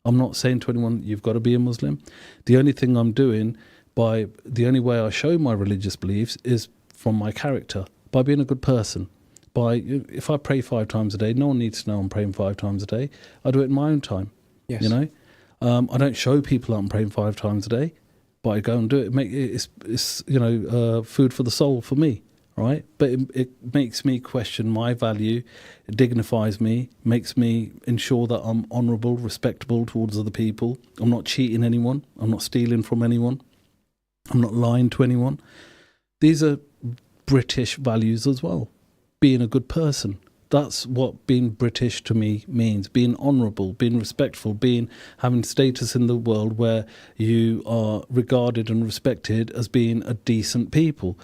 I'm not saying to anyone, you've got to be a Muslim. The only thing I'm doing, the only way I show my religious beliefs is from my character, by being a good person. If I pray 5 times a day, no one needs to know I'm praying 5 times a day. I do it in my own time. Yes. I don't show people that I'm praying 5 times a day, but I go and do it. It's food for the soul for me. Right, but it makes me question my value, it dignifies me, makes me ensure that I'm honourable, respectable towards other people. I'm not cheating anyone, I'm not stealing from anyone, I'm not lying to anyone. these are British values as well. Being a good person. That's what being British to me means. Being honourable, being respectful, having status in the world where you are regarded and respected as being a decent people.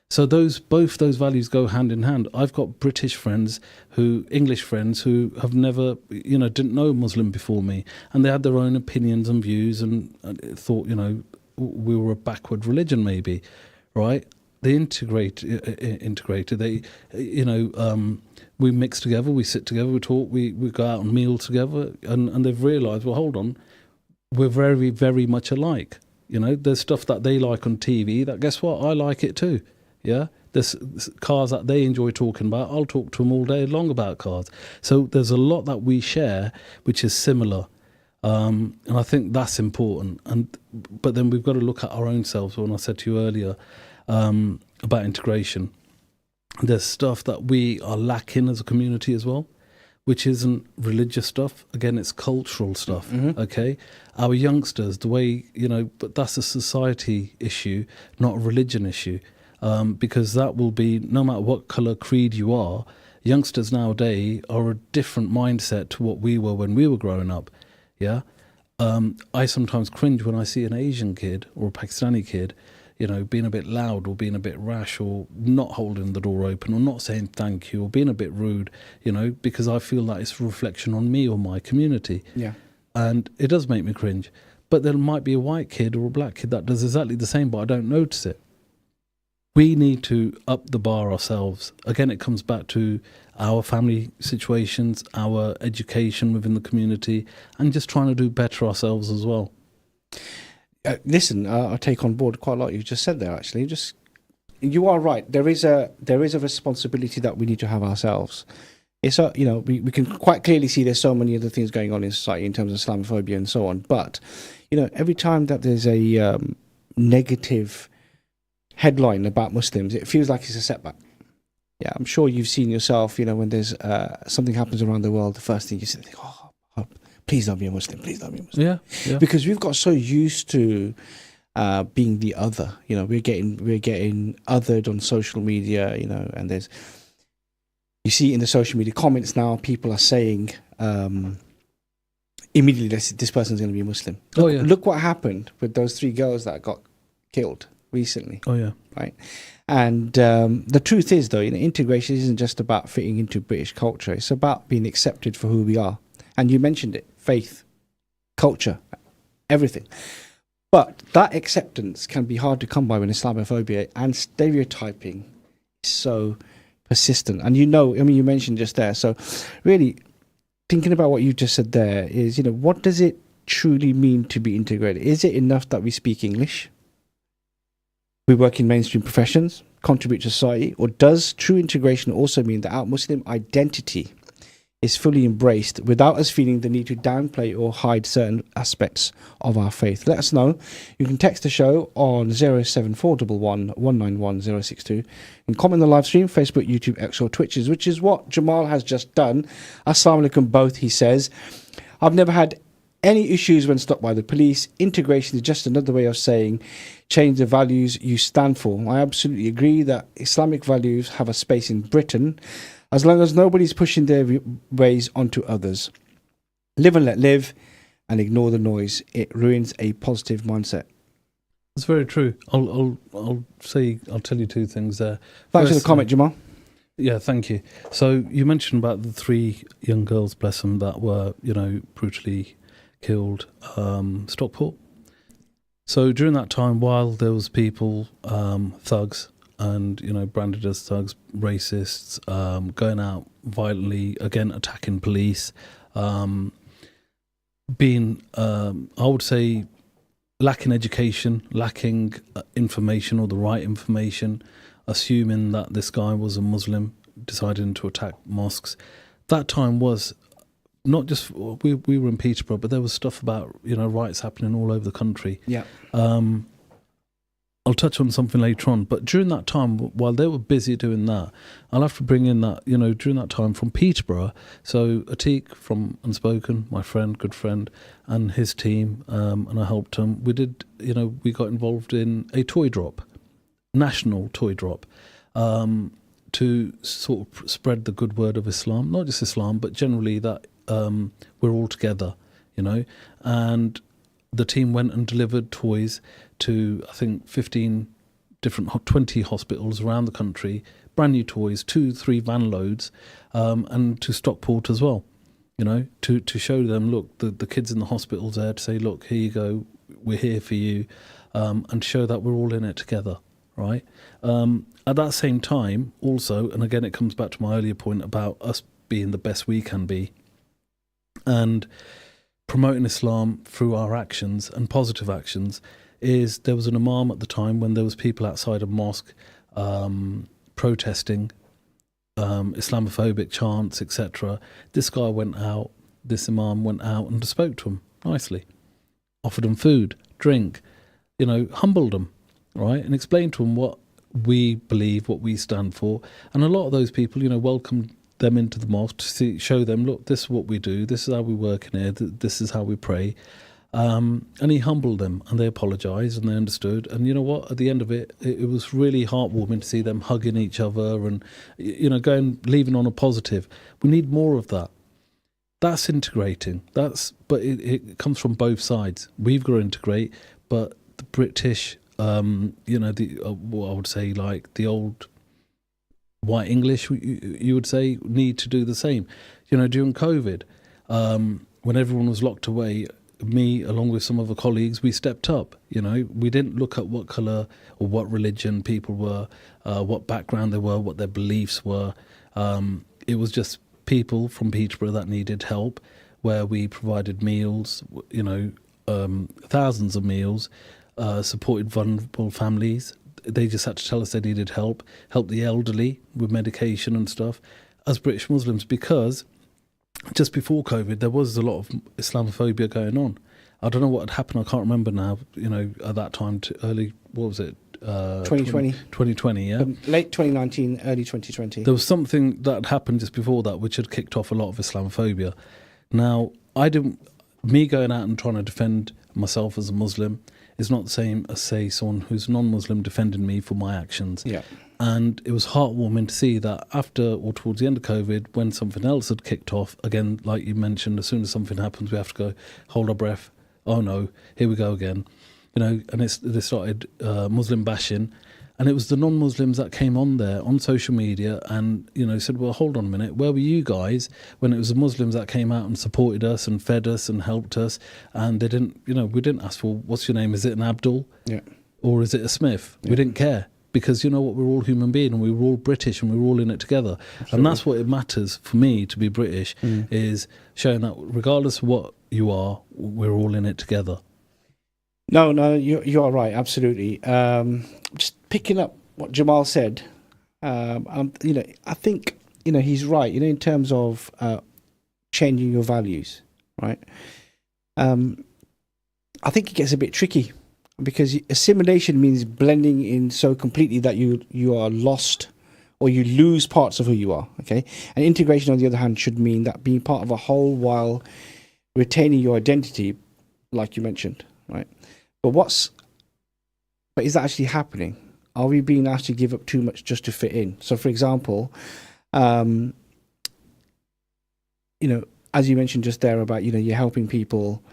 So both those values go hand in hand. I've got British friends English friends who have never, didn't know Muslim before me, and they had their own opinions and views and thought, we were a backward religion maybe, right? They integrated. They, we mix together, we sit together, we talk, we go out and meal together, and they've realised, well, hold on, we're very, very much alike. There's stuff that they like on TV that, guess what, I like it too. Yeah, there's cars that they enjoy talking about. I'll talk to them all day long about cars. So there's a lot that we share which is similar, and I think that's important. But then we've got to look at our own selves. When I said to you earlier about integration, there's stuff that we are lacking as a community as well, which isn't religious stuff. Again, it's cultural stuff. Mm-hmm. Okay, our youngsters, the way but that's a society issue, not a religion issue. Because that will be, no matter what colour creed you are, youngsters nowadays are a different mindset to what we were when we were growing up. Yeah, I sometimes cringe when I see an Asian kid or a Pakistani kid, being a bit loud or being a bit rash or not holding the door open or not saying thank you or being a bit rude, because I feel that it's a reflection on me or my community. Yeah, and it does make me cringe. But there might be a white kid or a black kid that does exactly the same, but I don't notice it. We need to up the bar ourselves. Again, it comes back to our family situations, our education within the community, and just trying to do better ourselves as well. Listen, I take on board quite a lot you just said there. Actually, you are right. There is a responsibility that we need to have ourselves. It's we can quite clearly see there's so many other things going on in society in terms of Islamophobia and so on. But every time that there's a negative headline about Muslims, it feels like it's a setback. Yeah, I'm sure you've seen yourself, when there's something happens around the world, the first thing you say, oh, please don't be a Muslim, please don't be a Muslim. Yeah. Because we've got so used to being the other. We're getting othered on social media, and you see in the social media comments now, people are saying immediately this person's going to be a Muslim. Look what happened with those 3 girls that got killed recently. Oh yeah, right. And the truth is, though, integration isn't just about fitting into British culture. It's about being accepted for who we are. And you mentioned it: faith, culture, everything. But that acceptance can be hard to come by when Islamophobia and stereotyping is so persistent. And you mentioned just there. So, really, thinking about what you just said there is, what does it truly mean to be integrated? Is it enough that we speak English? We work in mainstream professions, contribute to society, or does true integration also mean that our Muslim identity is fully embraced without us feeling the need to downplay or hide certain aspects of our faith? Let us know. You can text the show on 07411 191 062 and comment on the live stream, Facebook, YouTube, X or Twitches, which is what Jamal has just done. Assalamu alaikum both, he says. I've never had any issues when stopped by the police. Integration is just another way of saying change the values you stand for. I absolutely agree that Islamic values have a space in Britain as long as nobody's pushing their ways onto others. Live and let live and ignore the noise. It ruins a positive mindset. That's very true. I'll tell you 2 things there. Thanks for the comment, Jamal. Yeah, thank you. So you mentioned about the 3 young girls, bless them, that were, brutally killed, Stockport. So during that time, while there was people, thugs, and branded as thugs, racists, going out violently, again attacking police, being, I would say, lacking education, lacking information or the right information, assuming that this guy was a Muslim, deciding to attack mosques. That time was not just, we were in Peterborough, but there was stuff about, riots happening all over the country. Yeah. I'll touch on something later on, but during that time, while they were busy doing that, I'll have to bring in that, during that time from Peterborough, so Ateek from Unspoken, my friend, good friend, and his team, and I helped him. We did, we got involved in a toy drop national toy drop to sort of spread the good word of Islam, not just Islam, but generally that we're all together, and the team went and delivered toys to, I think, 20 hospitals around the country, brand new toys, 2-3 van loads, and to Stockport as well, to show them, look, the kids in the hospitals there, to say, look, here you go, we're here for you, and show that we're all in it together, right? At that same time, also, and again, it comes back to my earlier point about us being the best we can be, and promoting Islam through our actions and positive actions, is there was an imam at the time when there was people outside a mosque protesting Islamophobic chants, etc. This imam went out and spoke to them nicely, offered them food, drink, humbled them, right, and explained to them what we believe, what we stand for. And a lot of those people, welcomed them into the mosque to show them, look, this is what we do, this is how we work in here, this is how we pray. And he humbled them, and they apologised, and they understood. And you know what? At the end of it, it was really heartwarming to see them hugging each other and, leaving on a positive. We need more of that. That's integrating. But it comes from both sides. We've got to integrate, but the British, what I would say, like the old white English, you would say, need to do the same. During COVID, when everyone was locked away, me, along with some other colleagues, we stepped up. We didn't look at what colour or what religion people were, what background they were, what their beliefs were. It was just people from Peterborough that needed help, where we provided meals, thousands of meals, supported vulnerable families. They just had to tell us they needed help the elderly with medication and stuff, as British Muslims, because just before COVID, there was a lot of Islamophobia going on. I don't know what had happened. I can't remember now, at that time, what was it? 2020. 2020, yeah. Late 2019, early 2020. There was something that had happened just before that which had kicked off a lot of Islamophobia. Now, me going out and trying to defend myself as a Muslim is not the same as, say, someone who's non-Muslim defending me for my actions. Yeah. And it was heartwarming to see that after or towards the end of COVID, when something else had kicked off, again, like you mentioned, as soon as something happens, we have to go, hold our breath. Oh no, here we go again. And they started Muslim bashing. And it was the non-Muslims that came on there on social media and, said, well, hold on a minute, where were you guys when it was the Muslims that came out and supported us and fed us and helped us? And they didn't, we didn't ask for, what's your name? Is it an Abdul? Yeah. Or is it a Smith? Yeah. We didn't care. Because you know what, we're all human beings and we were all British and we were all in it together. Absolutely. And that's what it matters for me to be British, is showing that regardless of what you are, we're all in it together. No, you are right, absolutely. Just picking up what Jamal said, I think, he's right, in terms of changing your values, right? I think it gets a bit tricky, because assimilation means blending in so completely that you are lost or you lose parts of who you are, okay? And integration, on the other hand, should mean that being part of a whole while retaining your identity, like you mentioned, right? But is that actually happening? Are we being asked to give up too much just to fit in? So, for example, as you mentioned just there about, you're helping people.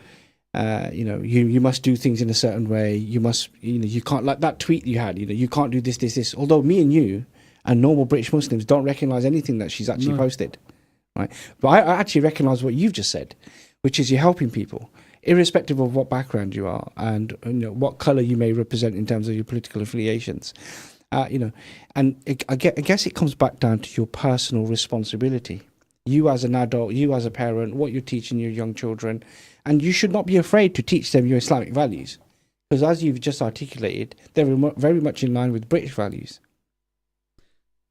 You must do things in a certain way. You must, you can't, like that tweet you had, you can't do this. Although me and you and normal British Muslims don't recognise anything that she's actually posted, right? But I actually recognise what you've just said, which is you're helping people, irrespective of what background you are and what colour you may represent in terms of your political affiliations. And I guess it comes back down to your personal responsibility. You as an adult, you as a parent, what you're teaching your young children. And you should not be afraid to teach them your Islamic values, because as you've just articulated, they're very much in line with British values.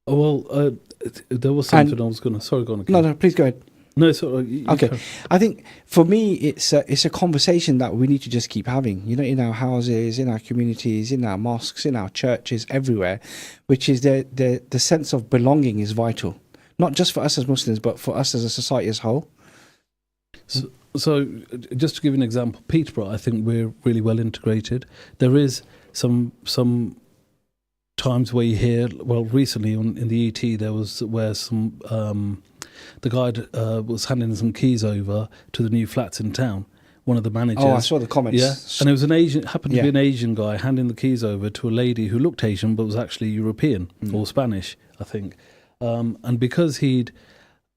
Well, there was something I was going to... Sorry, go on. No, please go ahead. No, sorry. Okay. I think for me, it's a conversation that we need to just keep having, in our houses, in our communities, in our mosques, in our churches, everywhere, which is the sense of belonging is vital, not just for us as Muslims, but for us as a society as a whole. So, just to give you an example, Peterborough, I think we're really well integrated. There is some times where you hear, well, recently in the ET there was where some the guy was handing some keys over to the new flats in town. One of the managers. Oh, I saw the comments. Yeah, and it was happened to be an Asian guy handing the keys over to a lady who looked Asian but was actually European or Spanish, I think. And because he'd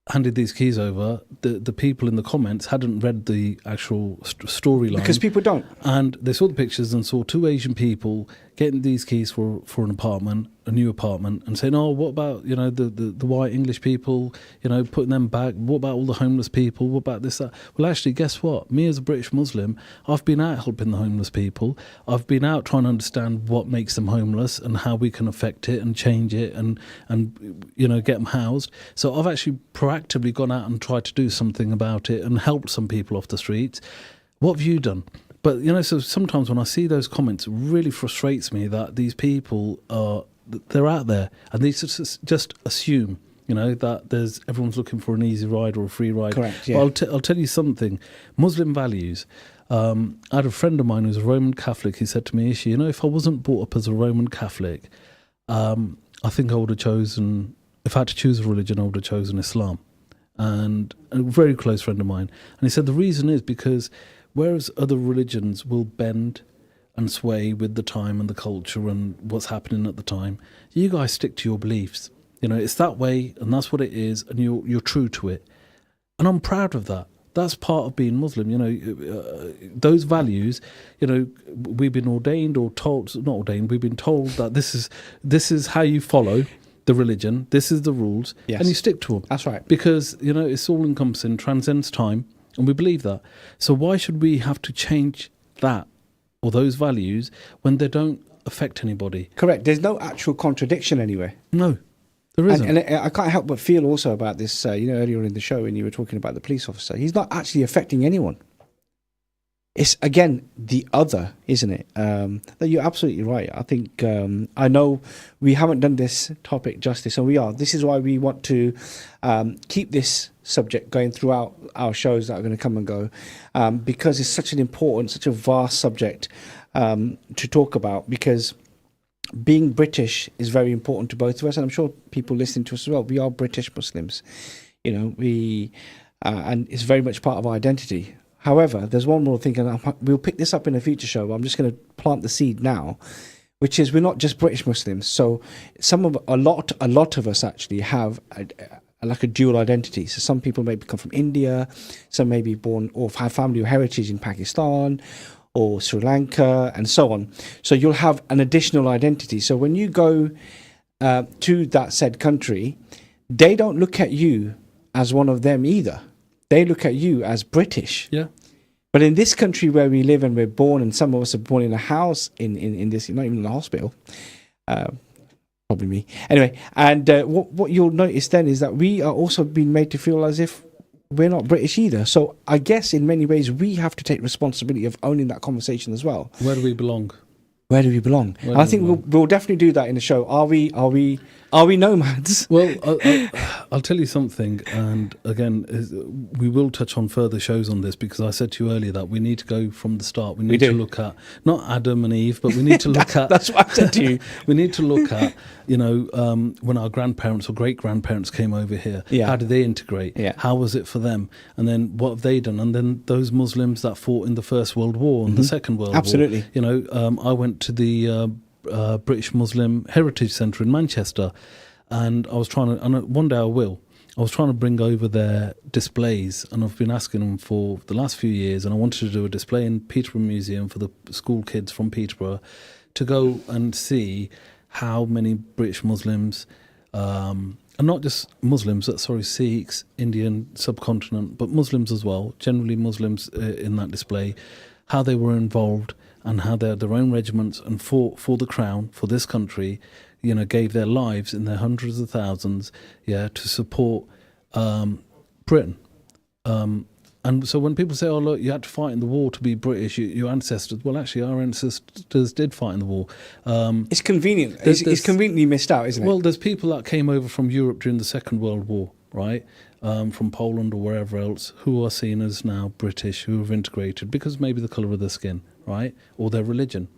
handed these keys over, the people in the comments hadn't read the actual storyline. Because people don't. And they saw the pictures and saw two Asian people getting these keys for an apartment, a new apartment, and saying, oh, what about, the white English people, putting them back? What about all the homeless people? What about this, that? Well, actually, guess what? Me as a British Muslim, I've been out helping the homeless people. I've been out trying to understand what makes them homeless and how we can affect it and change it and get them housed. So I've actually proactively gone out and tried to do something about it and helped some people off the streets. What have you done? But, so sometimes when I see those comments, it really frustrates me that these people they're out there and they just assume, that everyone's looking for an easy ride or a free ride. Correct, yeah. But I'll tell you something. Muslim values. I had a friend of mine who's a Roman Catholic. He said to me, Ishi, if I wasn't brought up as a Roman Catholic, I think I would have chosen, if I had to choose a religion, I would have chosen Islam. And a very close friend of mine. And he said the reason is because whereas other religions will bend and sway with the time and the culture and what's happening at the time, you guys stick to your beliefs. It's that way and that's what it is, and you're true to it. And I'm proud of that. That's part of being Muslim. Those values, we've been ordained or told, not ordained, we've been told that this is how you follow the religion, this is the rules, and you stick to them. That's right. Because, it's all encompassing, transcends time, and we believe that. So why should we have to change that or those values when they don't affect anybody? Correct. There's no actual contradiction anywhere. No, there isn't. And I can't help but feel also about this, earlier in the show when you were talking about the police officer. He's not actually affecting anyone. It's, again, the other, isn't it? You're absolutely right. I think, I know we haven't done this topic justice, and we are. This is why we want to keep this subject going throughout our shows that are going to come and go, because it's such an important, such a vast subject to talk about, because being British is very important to both of us, and I'm sure people listening to us as well. We are British Muslims. And it's very much part of our identity. However, there's one more thing, and we'll pick this up in a future show, but I'm just going to plant the seed now, which is we're not just British Muslims. So a lot of us actually have like a dual identity. So some people may come from India, some may be born or have family or heritage in Pakistan or Sri Lanka and so on. So you'll have an additional identity. So when you go to that said country, they don't look at you as one of them either. They look at you as British. Yeah. But in this country where we live and we're born, and some of us are born in a house, in this, not even in a hospital, probably me. Anyway, and what you'll notice then is that we are also being made to feel as if we're not British either. So I guess in many ways we have to take responsibility of owning that conversation as well. Where do we belong? Where do we belong? I think we'll definitely do that in the show. Are we nomads? Well, I'll tell you something, and again, we will touch on further shows on this, because I said to you earlier that we need to go from the start. We need to look at not Adam and Eve, but we need to look at. That's what I said to you. We need to look at, when our grandparents or great grandparents came over here. Yeah. How did they integrate? Yeah. How was it for them? And then what have they done? And then those Muslims that fought in the First World War and the Second World War. Absolutely. I went to the British Muslim Heritage Centre in Manchester, and I was trying to, and one day I was trying to bring over their displays, and I've been asking them for the last few years, and I wanted to do a display in Peterborough Museum for the school kids from Peterborough to go and see how many British Muslims, and not just Muslims, Sikhs, Indian subcontinent, but Muslims as well, generally Muslims in that display, how they were involved and how they had their own regiments and fought for the crown, for this country, gave their lives in their hundreds of thousands, to support Britain. And so when people say, oh, look, you had to fight in the war to be British, your ancestors, well, actually, our ancestors did fight in the war. It's convenient. It's conveniently missed out, isn't it? Well, there's people that came over from Europe during the Second World War, right, from Poland or wherever else, who are seen as now British, who have integrated because maybe the colour of their skin, right, or their religion.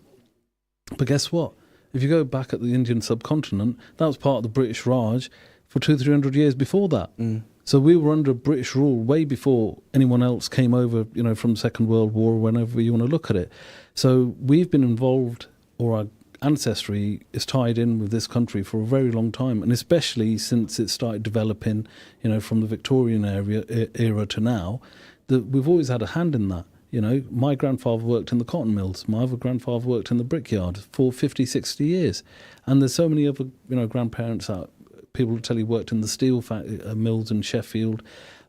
But guess what? if you go back at the Indian subcontinent, that was part of the British Raj for 200-300 years before that. So we were under British rule way before anyone else came over, from the Second World War, or whenever you want to look at it. So we've been involved, or our ancestry is tied in with this country for a very long time, and especially since it started developing, from the Victorian era to now, that we've always had a hand in that. My grandfather worked in the cotton mills. My other grandfather worked in the brickyard for 50, 60 years. And there's so many other, grandparents out. People will tell you worked in the steel mills in Sheffield,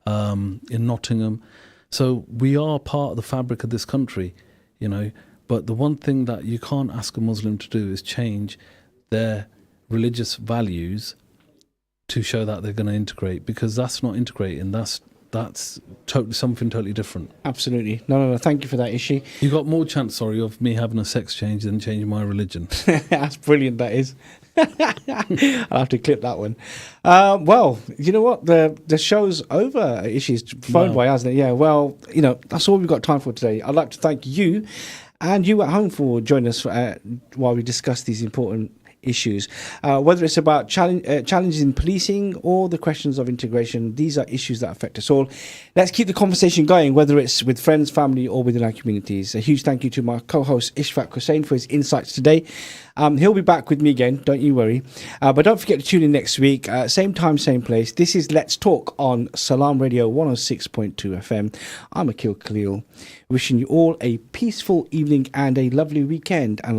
in Nottingham. So we are part of the fabric of this country, But the one thing that you can't ask a Muslim to do is change their religious values to show that they're going to integrate, because that's not integrating. That's something totally different. Absolutely. No. Thank you for that, Ishi. You got more chance, of me having a sex change than changing my religion. That's brilliant, that is. I'll have to clip that one. Well, you know what? The show's over. Ishi's phoned by, hasn't it? Yeah, well, that's all we've got time for today. I'd like to thank you and you at home for joining us while we discuss these important issues. Whether it's about challenges in policing or the questions of integration, these are issues that affect us all. Let's keep the conversation going, whether it's with friends, family, or within our communities. A huge thank you to my co-host Ishfaq Hussain for his insights today. He'll be back with me again, don't you worry. But don't forget to tune in next week, same time, same place. This is Let's Talk on Salam Radio 106.2 FM. I'm Akeel Khalil, wishing you all a peaceful evening and a lovely weekend. And